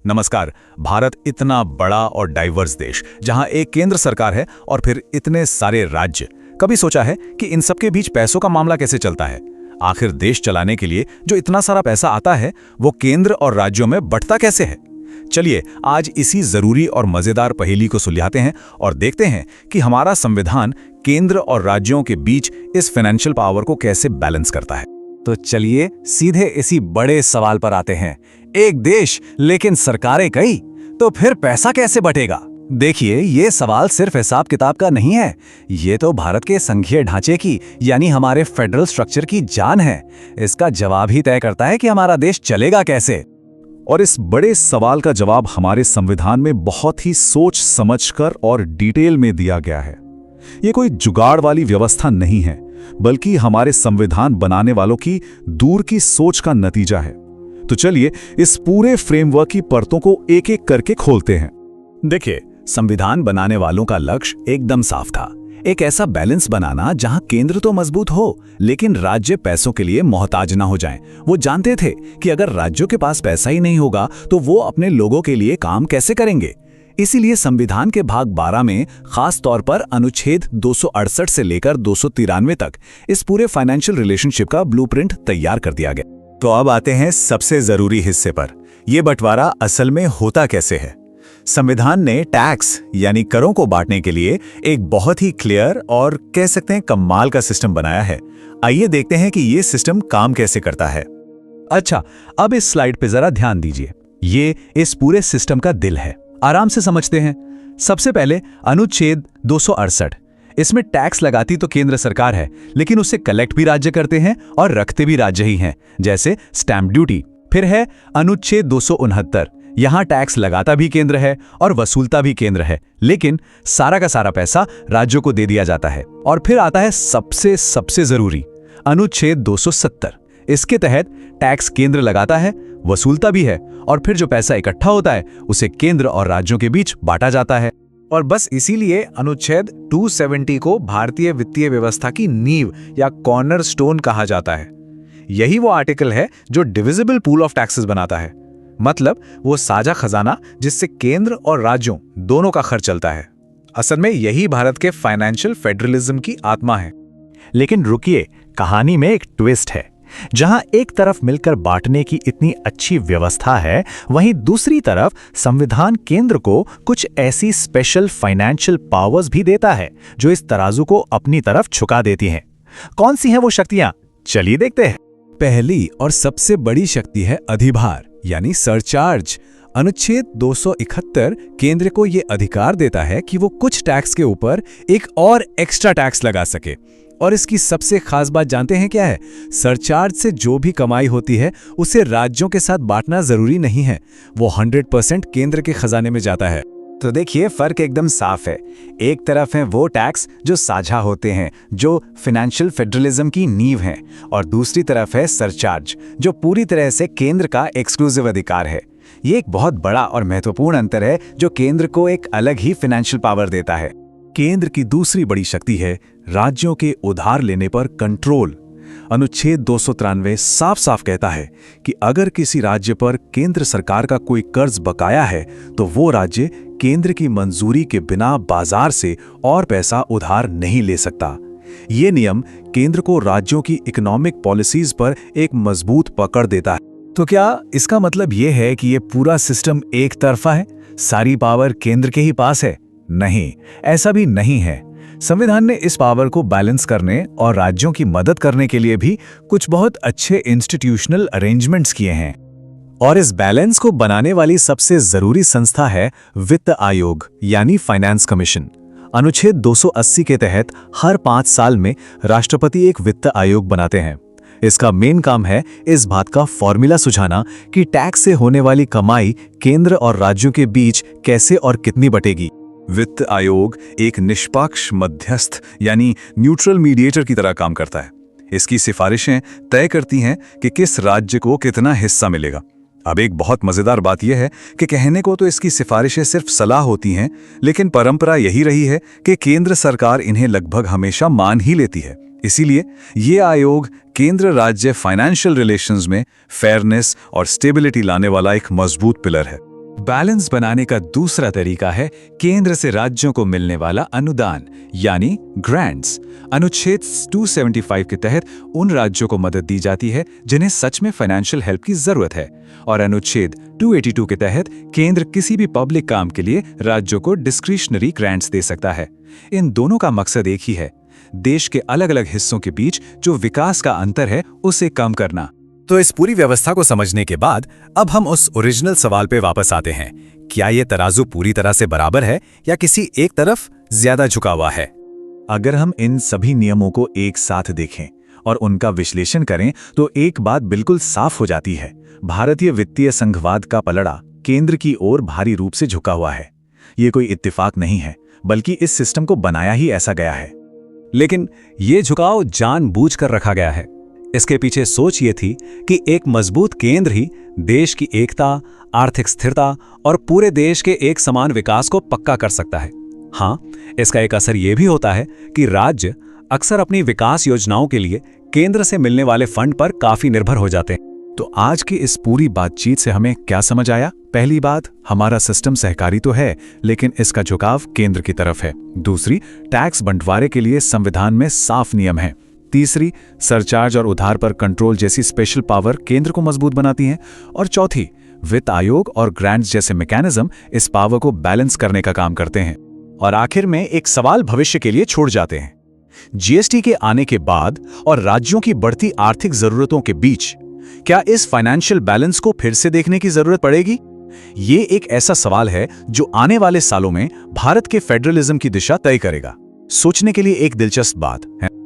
नमस्कार। भारत इतना बड़ा और डाइवर्स देश, जहां एक केंद्र सरकार है और फिर इतने सारे राज्य। कभी सोचा है कि इन सब के बीच पैसों का मामला कैसे चलता है? आखिर देश चलाने के लिए जो इतना सारा पैसा आता है, वो केंद्र और राज्यों में बंटता कैसे है? चलिए आज इसी जरूरी और मजेदार पहेली को सुलझाते हैं और देखते हैं कि हमारा संविधान केंद्र और राज्यों के बीच इस फाइनेंशियल पावर को कैसे बैलेंस करता है। तो चलिए सीधे इसी बड़े सवाल पर आते हैं। एक देश लेकिन सरकारें कई, तो फिर पैसा कैसे बटेगा? देखिए, ये सवाल सिर्फ हिसाब किताब का नहीं है, ये तो भारत के संघीय ढांचे की यानी हमारे फेडरल स्ट्रक्चर की जान है। इसका जवाब ही तय करता है कि हमारा देश चलेगा कैसे। और इस बड़े सवाल का जवाब हमारे संविधान में बहुत ही सोच समझकर और डिटेल में दिया गया है। ये कोई जुगाड़ वाली व्यवस्था नहीं है, बल्कि हमारे संविधान बनाने वालों की दूर की सोच का नतीजा है। तो चलिए इस पूरे फ्रेमवर्क की परतों को एक एक करके खोलते हैं। देखिए, संविधान बनाने वालों का लक्ष्य एकदम साफ था। एक ऐसा बैलेंस बनाना जहां केंद्र तो मजबूत हो, लेकिन राज्य पैसों के लिए मोहताज ना हो जाएं। वो जानते थे कि अगर राज्यों के पास पैसा ही नहीं होगा तो वो अपने लोगों के लिए काम कैसे करेंगे। इसीलिए संविधान के भाग 12 में खास तौर पर अनुच्छेद 268 से लेकर 293 तक इस पूरे फाइनेंशियल रिलेशनशिप का ब्लूप्रिंट तैयार कर दिया गया। तो अब आते हैं सबसे जरूरी हिस्से पर। यह बंटवारा असल में होता कैसे है? संविधान ने टैक्स यानी करों को बांटने के लिए एक बहुत ही क्लियर और कह सकते हैं कमाल का सिस्टम बनाया है। आइए देखते हैं कि यह सिस्टम काम कैसे करता है। अच्छा, अब इस स्लाइड पे जरा ध्यान दीजिए। ये इस पूरे सिस्टम का दिल है। आराम से समझते हैं। सबसे पहले अनुच्छेद 268। इसमें टैक्स लगाती तो केंद्र सरकार है, लेकिन उसे कलेक्ट भी राज्य करते हैं और रखते भी राज्य ही हैं, जैसे स्टैंप ड्यूटी। फिर है अनुच्छेद 269। यहां टैक्स लगाता भी केंद्र है और वसूलता भी केंद्र है, लेकिन सारा का सारा पैसा राज्यों को दे दिया जाता है। और फिर आता है सबसे जरूरी अनुच्छेद 270। इसके तहत टैक्स केंद्र लगाता है, वसूलता भी है, और फिर जो पैसा इकट्ठा होता है उसे केंद्र और राज्यों के बीच बांटा जाता है। और बस इसीलिए अनुच्छेद 270 को भारतीय वित्तीय व्यवस्था की नींव या कॉर्नरस्टोन कहा जाता है। यही वो आर्टिकल है जो डिविजिबल पूल ऑफ टैक्सेस बनाता है, मतलब वो साझा खजाना जिससे केंद्र और राज्यों दोनों का खर्च चलता है। असल में यही भारत के फाइनेंशियल फेडरलिज्म की आत्मा है। लेकिन रुकिए, कहानी में एक ट्विस्ट है। जहां एक तरफ मिलकर बांटने की इतनी अच्छी व्यवस्था है, वहीं दूसरी तरफ संविधान केंद्र को कुछ ऐसी स्पेशल फाइनेंशियल पावर्स भी देता है जो इस तराजू को अपनी तरफ झुका देती हैं। कौन सी हैं वो शक्तियां? चलिए देखते हैं। पहली और सबसे बड़ी शक्ति है अधिभार यानी सरचार्ज। अनुच्छेद 271 केंद्र को यह अधिकार देता है कि वो कुछ टैक्स के ऊपर एक और एक्स्ट्रा टैक्स लगा सके। और इसकी सबसे खास बात जानते हैं क्या है? सरचार्ज से जो भी कमाई होती है उसे राज्यों के साथ बांटना जरूरी नहीं है, वो 100% केंद्र के खजाने में जाता है। तो देखिए, फर्क एकदम साफ है। एक तरफ है वो टैक्स जो साझा होते हैं, जो फाइनेंशियल फेडरलिज्म की नींव हैं, और दूसरी तरफ है सरचार्ज जो पूरी तरह से केंद्र का एक्सक्लूसिव अधिकार है। ये एक बहुत बड़ा और महत्वपूर्ण अंतर है जो केंद्र को एक अलग ही फाइनेंशियल पावर देता है। केंद्र की दूसरी बड़ी शक्ति है राज्यों के उधार लेने पर कंट्रोल। अनुच्छेद 293 साफ साफ कहता है कि अगर किसी राज्य पर केंद्र सरकार का कोई कर्ज बकाया है तो वो राज्य केंद्र की मंजूरी के बिना बाजार से और पैसा उधार नहीं ले सकता। ये नियम केंद्र को राज्यों की इकोनॉमिक पॉलिसीज पर एक मजबूत पकड़ देता है। तो क्या इसका मतलब ये है कि ये पूरा सिस्टम एक तरफा है, सारी पावर केंद्र के ही पास है? नहीं, ऐसा भी नहीं है। संविधान ने इस पावर को बैलेंस करने और राज्यों की मदद करने के लिए भी कुछ बहुत अच्छे इंस्टीट्यूशनल अरेंजमेंट्स किए हैं। और इस बैलेंस को बनाने वाली सबसे जरूरी संस्था है वित्त आयोग यानी फाइनेंस कमीशन। अनुच्छेद 280 के तहत हर 5 साल में राष्ट्रपति एक वित्त आयोग बनाते हैं। इसका मेन काम है इस बात का फॉर्मूला सुझाना कि टैक्स से होने वाली कमाई केंद्र और राज्यों के बीच कैसे और कितनी बटेगी। वित्त आयोग एक निष्पक्ष मध्यस्थ यानी न्यूट्रल मीडिएटर की तरह काम करता है। इसकी सिफारिशें तय करती हैं कि किस राज्य को कितना हिस्सा मिलेगा। अब एक बहुत मजेदार बात यह है कि कहने को तो इसकी सिफारिशें सिर्फ सलाह होती हैं, लेकिन परंपरा यही रही है कि केंद्र सरकार इन्हें लगभग हमेशा मान ही लेती है। इसीलिए ये आयोग केंद्र राज्य फाइनेंशियल रिलेशंस में फेयरनेस और स्टेबिलिटी लाने वाला एक मजबूत पिलर है। बैलेंस बनाने का दूसरा तरीका है केंद्र से राज्यों को मिलने वाला अनुदान यानी ग्रांट्स। अनुच्छेद 275 के तहत उन राज्यों को मदद दी जाती है जिन्हें सच में फाइनेंशियल हेल्प की जरूरत है, और अनुच्छेद 282 के तहत केंद्र किसी भी पब्लिक काम के लिए राज्यों को डिस्क्रिशनरी ग्रांट्स दे सकता है। इन दोनों का मकसद एक ही है, देश के अलग अलग हिस्सों के बीच जो विकास का अंतर है उसे कम करना। तो इस पूरी व्यवस्था को समझने के बाद अब हम उस ओरिजिनल सवाल पे वापस आते हैं, क्या ये तराजू पूरी तरह से बराबर है या किसी एक तरफ ज्यादा झुका हुआ है? अगर हम इन सभी नियमों को एक साथ देखें और उनका विश्लेषण करें तो एक बात बिल्कुल साफ हो जाती है, भारतीय वित्तीय संघवाद का पलड़ा केंद्र की ओर भारी रूप से झुका हुआ है। ये कोई इत्तेफाक नहीं है, बल्कि इस सिस्टम को बनाया ही ऐसा गया है। लेकिन ये झुकाव जानबूझकर रखा गया है। इसके पीछे सोच ये थी कि एक मजबूत केंद्र ही देश की एकता, आर्थिक स्थिरता और पूरे देश के एक समान विकास को पक्का कर सकता है। हाँ, इसका एक असर ये भी होता है कि राज्य अक्सर अपनी विकास योजनाओं के लिए केंद्र से मिलने वाले फंड पर काफी निर्भर हो जाते हैं। तो आज की इस पूरी बातचीत से हमें क्या समझ आया? पहली बात, हमारा सिस्टम सहकारी तो है, लेकिन इसका झुकाव केंद्र की तरफ है। दूसरी, टैक्स बंटवारे के लिए संविधान में साफ नियम है। तीसरी, सरचार्ज और उधार पर कंट्रोल जैसी स्पेशल पावर केंद्र को मजबूत बनाती हैं। और चौथी, वित्त आयोग और ग्रांट्स जैसे मैकेनिज्म इस पावर को बैलेंस करने का काम करते हैं। और आखिर में एक सवाल भविष्य के लिए छोड़ जाते हैं, जीएसटी के आने के बाद और राज्यों की बढ़ती आर्थिक जरूरतों के बीच क्या इस फाइनेंशियल बैलेंस को फिर से देखने की जरूरत पड़ेगी? ये एक ऐसा सवाल है जो आने वाले सालों में भारत के फेडरलिज्म की दिशा तय करेगा। सोचने के लिए एक दिलचस्प बात है।